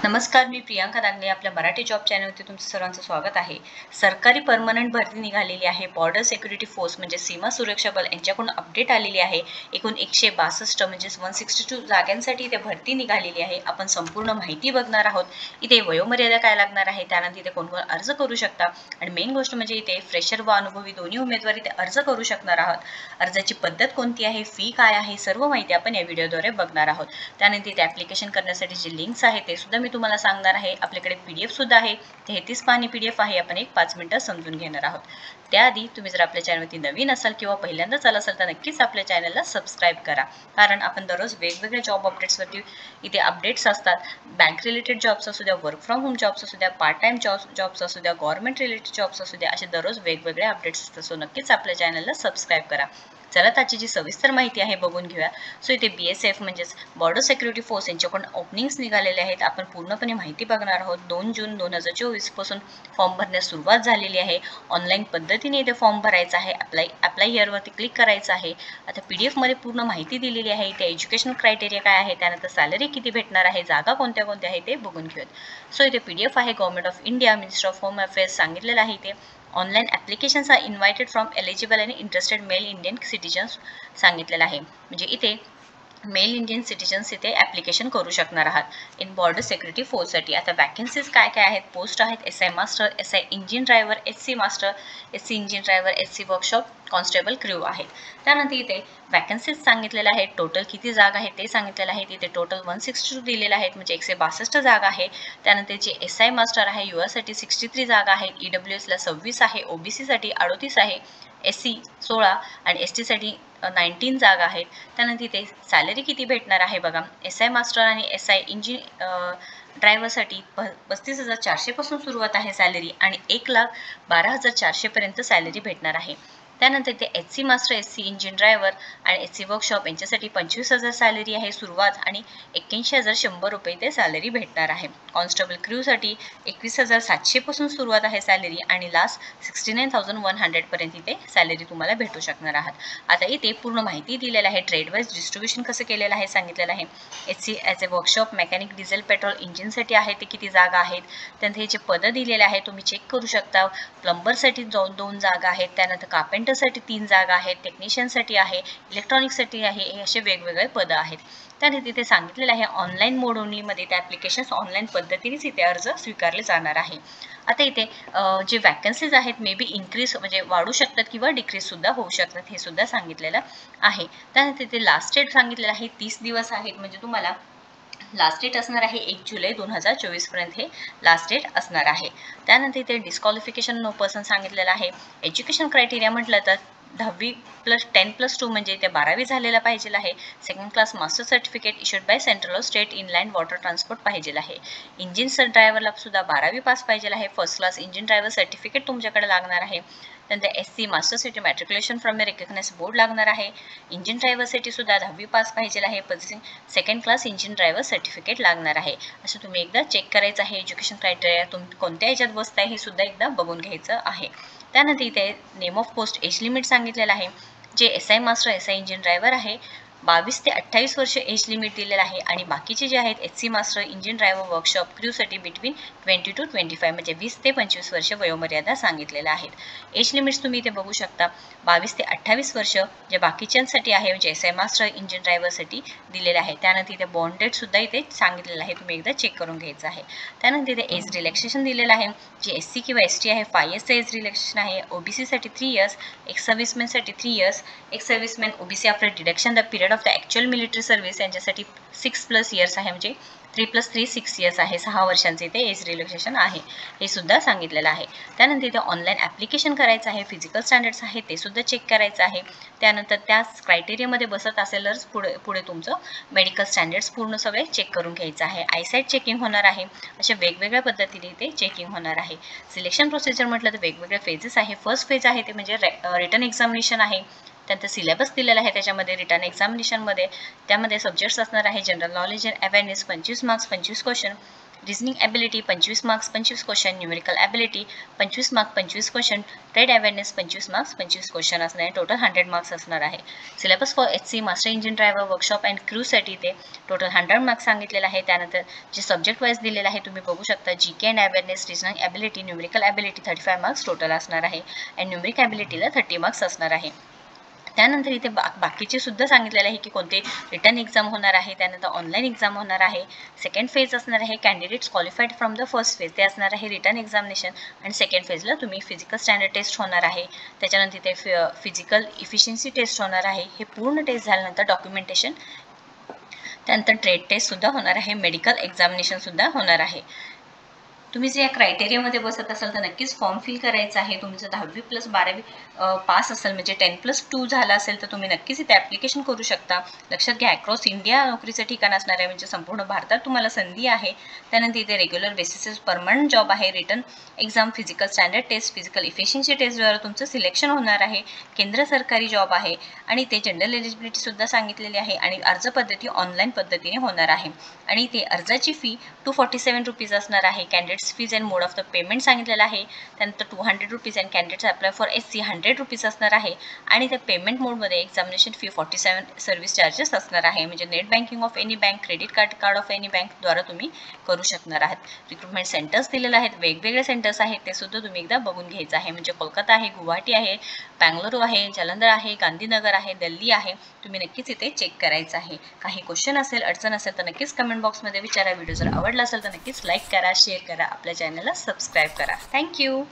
नमस्कार, मी प्रियांका दागणे. आपल्या मराठी जॉब चॅनलवरती तुमचं सर्वांचं स्वागत आहे. सरकारी परमनंट भरती निघालेली आहे. बॉर्डर सिक्युरिटी फोर्स म्हणजे सीमा सुरक्षा बल यांच्याकडून अपडेट आलेली आहे. एकूण 162 म्हणजे 162 जागांसाठी इथे भरती निघालेली आहे. आपण संपूर्ण माहिती बघणार आहोत. इथे वयोमर्यादा काय लागणार आहे, त्यानंतर इथे कोण कोण अर्ज करू शकता आणि मेन गोष्ट म्हणजे इथे फ्रेशर व अनुभवी दोन्ही उमेदवार इथे अर्ज करू शकणार आहोत. अर्जाची पद्धत कोणती आहे, फी काय आहे, सर्व माहिती आपण या व्हिडिओद्वारे बघणार आहोत. त्यानंतर इथे ॲप्लिकेशन करण्यासाठी जे लिंक्स आहे ते सुद्धा मी तुम्हाला सांगणार आहे. आपल्याकडे PDF सुद्धा आहे. 33 पानी PDF आहे. आपण एक 5 मिनिटात समजून घेणार आहोत. त्याआधी तुम्ही जर आपल्या चॅनलवरती नवीन असाल किंवा पहिल्यांदाच आला असाल तर नक्कीच आपल्या चॅनलला सबस्क्राईब करा. कारण आपण दररोज वेगवेगळ्या जॉब अपडेट्सवरती इथे अपडेट्स असतात. बँक रिलेटेड जॉब्स असू द्या, वर्क फ्रॉम होम जॉब्स असू द्या, पार्ट टाइम जॉब्स असू द्या, गव्हर्नमेंट रिलेटेड जॉब्स असू द्या, असे दररोज वेगवेगळे अपडेट्स असतात. सो नक्कीच आपल्या चॅनलला सबस्क्राईब करा. चला त्याची जी सविस्तर माहिती आहे बघून घेऊया. सो इथे BSF म्हणजेच बॉर्डर सिक्युरिटी फोर्स यांच्याकडून ओपनिंग्स निघालेले आहेत. आपण पूर्णपणे माहिती बघणार आहोत. 2 जून 2024 पासून फॉर्म भरण्यास सुरुवात झालेली आहे. ऑनलाईन पद्धतीने इथे फॉर्म भरायचा आहे. अप्लाय हिअरवरती क्लिक करायचं आहे. आता PDF मध्ये पूर्ण माहिती दिलेली आहे. इथे एज्युकेशनल क्रायटेरिया काय आहे, त्यानंतर सॅलरी किती भेटणार आहे, जागा कोणत्या कोणत्या आहे ते बघून घेऊयात. सो इथे PDF आहे. Government of India, minister of home affairs सांगितलेलं आहे. इथे online applications are invited from eligible आणि इंटरेस्टेड मेल इंडियन सिटिझन्स सांगितलेलं आहे. म्हणजे इथे मेल इंडियन सिटिझन्स इथे ॲप्लिकेशन करू शकणार आहात इन बॉर्डर सिक्युरिटी फोर्ससाठी. आता वॅकन्सीज काय काय आहेत, पोस्ट आहेत SI master, SI engine driver, SC master, SC engine driver, SC workshop constable crew आहेत. त्यानंतर इथे वॅकन्सीज सांगितलेलं आहे. टोटल किती जागा आहेत ते सांगितलेलं आहे. इथे टोटल 162 दिलेलं आहेत, म्हणजे 162 जागा आहे. त्यानंतर जे SI मास्टर आहे युवासाठी 63 जागा आहे, EWSला 26 आहे, OBC साठी 38 आहे, SC 16 आणि ST साठी 19 जागा आहेत. त्यानंतर इथे सॅलरी किती भेटणार आहे बघा. SI मास्टर आणि SI इंजिन ड्रायव्हरसाठी 35,400 पासून सुरुवात आहे सॅलरी आणि 1,12,400 पर्यंत सॅलरी भेटणार आहे. त्यानंतर ते SC master, SC engine driver आणि SC वर्कशॉप यांच्यासाठी 25,000 सॅलरी आहे सुरुवात आणि 81,100 रुपये ते सॅलरी भेटणार आहे. कॉन्स्टेबल क्रूसाठी 21,700 पासून सुरुवात आहे सॅलरी आणि लास्ट 69,100 पर्यंत इथे सॅलरी तुम्हाला भेटू शकणार आहात. आता इथे पूर्ण माहिती दिलेलं आहे. ट्रेड वाईज डिस्ट्रीब्युशन कसं केलेलं आहे सांगितलेलं आहे. SC as a workshop mechanic, diesel, petrol इंजिनसाठी आहे ते किती जागा आहेत. त्यानंतर हे जे पदं दिलेले आहे तुम्ही चेक करू शकता. प्लंबरसाठी 2 जागा आहेत. त्यानंतर कार्पेंटरसाठी 3 जागा आहेत. टेक्निशियनसाठी आहे, इलेक्ट्रॉनिक्ससाठी आहे, हे असे वेगवेगळे पदं आहेत. त्यानंतर तिथे सांगितलेलं आहे ऑनलाईन मोड ओनलीमध्ये त्या ॲप्लिकेशन्स ऑनलाईन पद्धतीनेच इथे अर्ज स्वीकारले जाणार आहे. आता इथे जे वॅकन्सीज आहेत मे बी इन्क्रीज म्हणजे वाढू शकतात किंवा डिक्रीज सुद्धा होऊ शकतात, हे सुद्धा सांगितलेलं आहे. त्यानंतर इथे लास्ट डेट सांगितलेलं आहे 30 दिवस आहेत, म्हणजे तुम्हाला लास्ट डेट असणार आहे 1 जुलै 2024 पर्यंत हे लास्ट डेट असणार आहे. त्यानंतर इथे डिस्क्वालिफिकेशन नो पर्सन सांगितलेलं आहे. एज्युकेशन क्रायटेरिया म्हटलं तर 10वी + 10+2 म्हणजे ते 12वी झालेला पाहिजे आहे. Second class master certificate issued by central or state inland water transport पाहिजे आहे. इंजिन ड्रायव्हरला सुद्धा 12वी पास पाहिजे आहे. First class engine driver certificate तुमच्याकडे लागणार आहे. त्यानंतर SC मास्टरसाठी matriculation from a recognised board लागणार आहे. इंजिन ड्रायव्हरसाठी सुद्धा 10वी पास पाहिजे आहे. Second class engine driver certificate लागणार आहे. असं तुम्ही एकदा चेक करायचं आहे. एज्युकेशन क्रायटेरिया तुम्ही कोणत्या ह्याच्यात बसताय हे सुद्धा एकदा बघून घ्यायचं आहे. त्यानंतर इथे name of post age limit सांगितलेलं आहे. जे SI master, SI engine driver आहे 22 ते 28 वर्ष एज लिमिट दिलेलं आहे आणि बाकीचे जे आहेत SC master, engine driver, workshop क्रूसाठी बिटवीन 20 to 25 म्हणजे 20 ते 25 वर्ष वयोमर्यादा सांगितलेल्या आहेत. एज लिमिट्स तुम्ही इथे बघू शकता. 22 ते 28 वर्ष जे बाकीच्यांसाठी आहे, म्हणजे SI मास्टर, इंजिन ड्रायव्हरसाठी दिलेलं आहे. त्यानंतर इथे बॉन्ड डेट सुद्धा इथे सांगितलेलं आहे, तुम्ही एकदा चेक करून घ्यायचं आहे. त्यानंतर इथे एज रिलॅक्सेशन दिलेलं आहे. जे SC किंवा ST आहे 5 इयर्सचं एज रिलॅक्सेशन आहे. OBC साठी 3 इयर्स, एक्स सर्व्हिसमॅनसाठी 3 years, ex serviceman OBC after deduction the period of the actual military service यांच्यासाठी 6+ इयर्स आहे, म्हणजे 3+3 6 इयर्स आहे. 6 वर्षांचे इथे एज रिलॅक्सेशन आहे, हे सुद्धा सांगितलेलं आहे. त्यानंतर इथे ऑनलाईन ॲप्लिकेशन करायचं आहे. फिजिकल स्टँडर्ड्स आहे ते सुद्धा चेक करायचं आहे. त्यानंतर त्या क्रायटेरियामध्ये बसत असेलच पुढे तुमचं मेडिकल स्टँडर्ड्स पूर्ण सगळे चेक करून घ्यायचं आहे. आयसाईट चेकिंग होणार आहे. अशा वेगवेगळ्या पद्धतीने इथे चेकिंग होणार आहे. सिलेक्शन प्रोसिजर म्हटलं तर वेगवेगळे फेजेस आहे. फर्स्ट फेज आहे ते म्हणजे रिटन एक्झामिनेशन आहे. त्यानंतर सिलेबस दिलेला आहे त्याच्यामध्ये रिटर्न एक्झामिनेशनमध्ये. त्यामध्ये सब्जेक्ट्स असणार आहे general knowledge and awareness 25 marks 25 question. Reasoning ability 25 marks 25 question, numerical ability 25 marks 25 question, trade awareness 25 marks 25 question असणार आहे. टोटल 100 मार्क्स असणार आहे. Syllabus for HC master engine driver workshop and क्रूसाठी ते टोटल 100 मार्क्स सांगितलेलं आहे. त्यानंतर जे सब्जेक्ट वाईज दिलेलं आहे तुम्ही बघू शकता. GK and awareness, reasoning ability, numerical ability 35 marks total असणार आहे अँड न्यूमेरिक ॲबिलिटीला 30 मार्क्स असणार आहे. त्यानंतर इथे बाकीचे सुद्धा सांगितलेलं आहे की कोणते रिटर्न एक्झाम होणार आहे. त्यानंतर ऑनलाईन एक्झाम होणार आहे. सेकंड फेज असणार आहे candidates qualified from the first phase, ते असणार आहे रिटर्न एक्झामिनेशन. आणि सेकंड फेजला तुम्ही फिजिकल स्टँडर्ड टेस्ट होणार आहे. त्याच्यानंतर इथे फिजिकल इफिशियन्सी टेस्ट होणार आहे. हे पूर्ण टेस्ट झाल्यानंतर डॉक्युमेंटेशन, त्यानंतर ट्रेड टेस्टसुद्धा होणार आहे. मेडिकल एक्झामिनेशनसुद्धा होणार आहे. तुम्ही जे या क्रायटेरियामध्ये बसत असाल तर नक्कीच फॉर्म फिल करायचा आहे. तुमचं 10वी + 12वी पास असेल म्हणजे 10+2 झाला असेल तर तुम्ही नक्कीच इथे ॲप्लिकेशन करू शकता. लक्षात घ्या अक्रॉस इंडिया नोकरीचं ठिकाण असणार आहे, म्हणजे संपूर्ण भारतात तुम्हाला संधी आहे. त्यानंतर इथे रेग्युलर बेसिस परमनंट जॉब आहे. Written exam, physical standard test, physical efficiency टेस्टद्वारे तुमचं सिलेक्शन होणार आहे. केंद्र सरकारी जॉब आहे आणि ते जनरल एलिजिबिलिटीसुद्धा सांगितलेली आहे आणि अर्ज पद्धती ऑनलाईन पद्धतीने होणार आहे. आणि ते अर्जाची फी 247 रुपीज असणार आहे. Candidates fees and mode of the payment सांगितलेलं आहे. त्यानंतर 200 rupees and candidates apply for SC 100 rupees असणार आहे. आणि त्या पेमेंट मोडमध्ये एक्झामिनेशन फी 47 सर्व्हिस चार्जेस असणार आहे. म्हणजे net banking of any bank, credit card of any बँकद्वारा तुम्ही करू शकणार आहात. रिक्रुटमेंट सेंटर्स दिलेले आहेत, वेगवेगळे सेंटर्स आहेत, ते सुद्धा तुम्ही एकदा बघून घ्यायचं आहे. म्हणजे कोलकाता आहे, गुवाहाटी आहे, बँगलोर आहे, जालंधर आहे, गांधीनगर आहे, दिल्ली आहे. तुम्ही नक्कीच इथे चेक करायचं आहे. काही क्वेश्चन असेल, अडचण असेल तर नक्कीच कमेंट बॉक्समध्ये विचारा. व्हिडिओ जर आवडला असेल तर नक्कीच लाईक करा, शेअर करा, आपल्या चॅनलला सबस्क्राईब करा. थँक्यू.